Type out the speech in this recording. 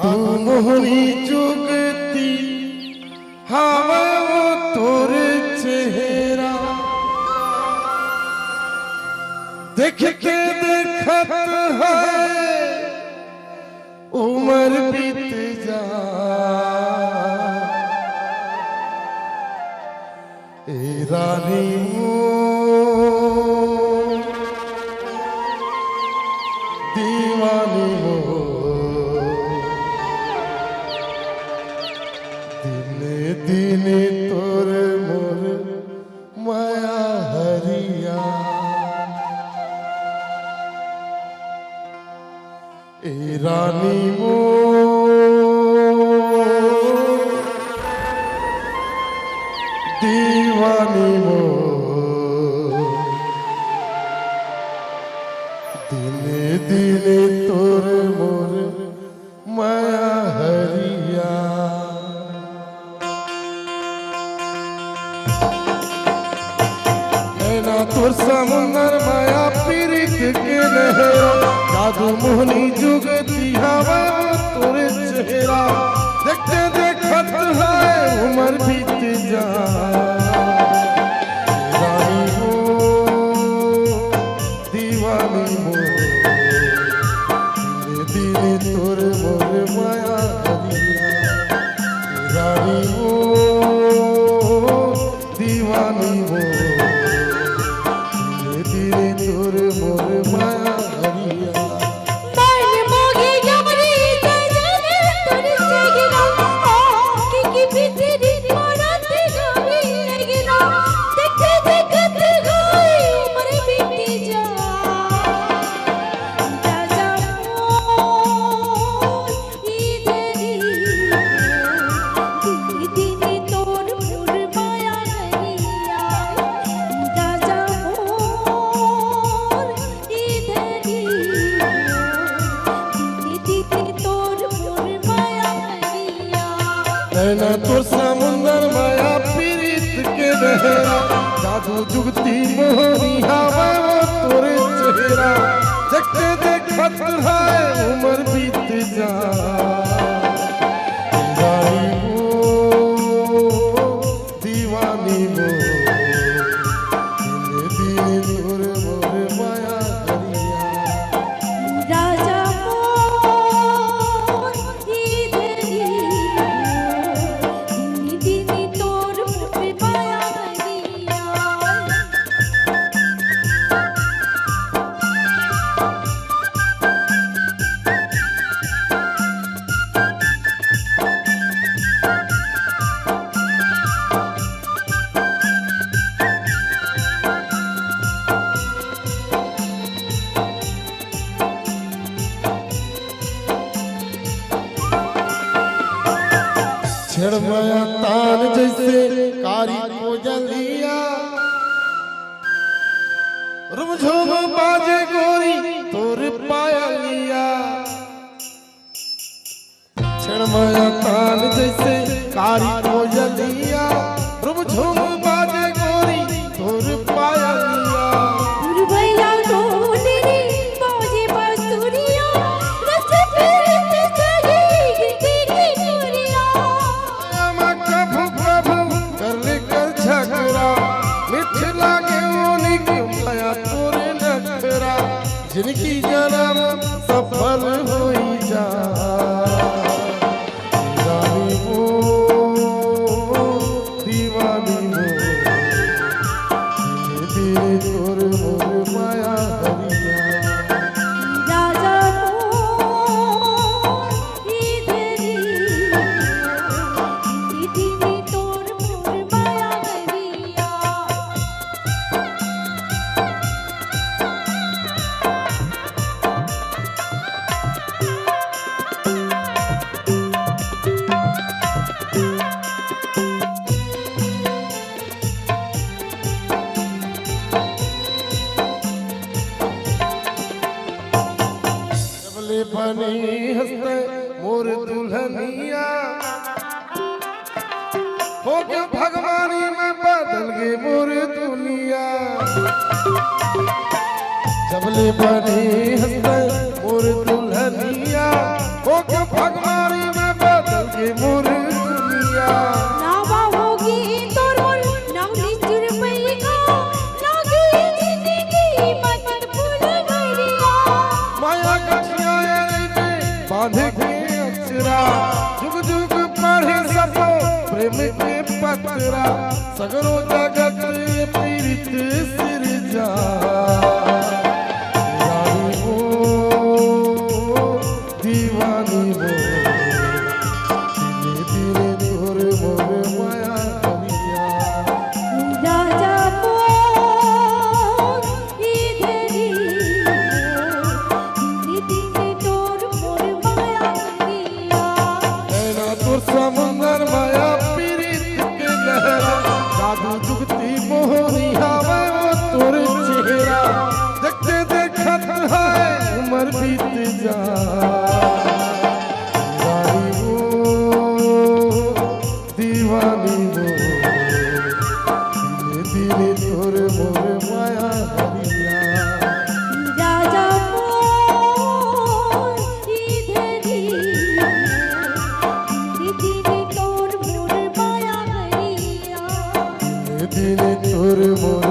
जादू मोहनी जुगती हवा वो तोर चेहरा देखते देखत है उम्र बीत जा ए रानी दीवानी हो दिने दिने तोर मोर माया हरिया ए रानी मो दीवानी मो दिने दिने तोर मोर माया हरिया नैना तोर समुंदर माया पीरित के लहरा जादू मोहनी जुगती हवा तोर चेहरा देखते देखत है उम्र बीत जा रानी हो दीवानी हो दिने तोर मोर माया हरिया रानी हो दीवानी हो दिने तोर मोर माया हरिया नैना तोर समुंदर माया पीरित के लहरा जादू जुगती मोहनी हवा तोर चेहरा देखते देखत है उम्र बीत जा रानी हो दीवानी हो दिने दिने तोर मोर माया छड़मया तान जैसे कारी को जलिया रुमझुम बाजे गोरी तोर पायलिया छड़मया तान जैसे कारी को जलिया रुमझुम बाजे गोरी तोर पायलिया जिनकी जन्म सफल होई जा रानी हो दीवानी हो दिने तोर मोर माया हरिया बनी हंसते मोर दुल्हनिया हो गया भगवानी में बदल गई मोर दुनिया जबले बनी हंसते मोर दुल्हनिया होके भगवारी में बदल के मोर दुनिया नावा होगी तोर मोर नावनी चुरमैया लागी जिंदगी मत भूल गइया माया गठिया रे बांध के अक्षरा जुग जुग पढ़े सबो प्रेम के पतरा सगरो जगत ये पीरित सिर जा दीवानी हो धीरे धीरे तोर मोर माया करिया राजा मोर इधरी दीदी तोर मोर माया करिया ऐना तोर समुंदर माया पीरित के लहरा जादू जुगती मोहनी हवा वो तोर चेहरा देखते देखत है उम्र बीत जा दीवानी हो धीरे धीरे तोर मोर माया हरिया राजा मोर इधरी दीदी तोर मोर माया करिया धीरे तोर मोर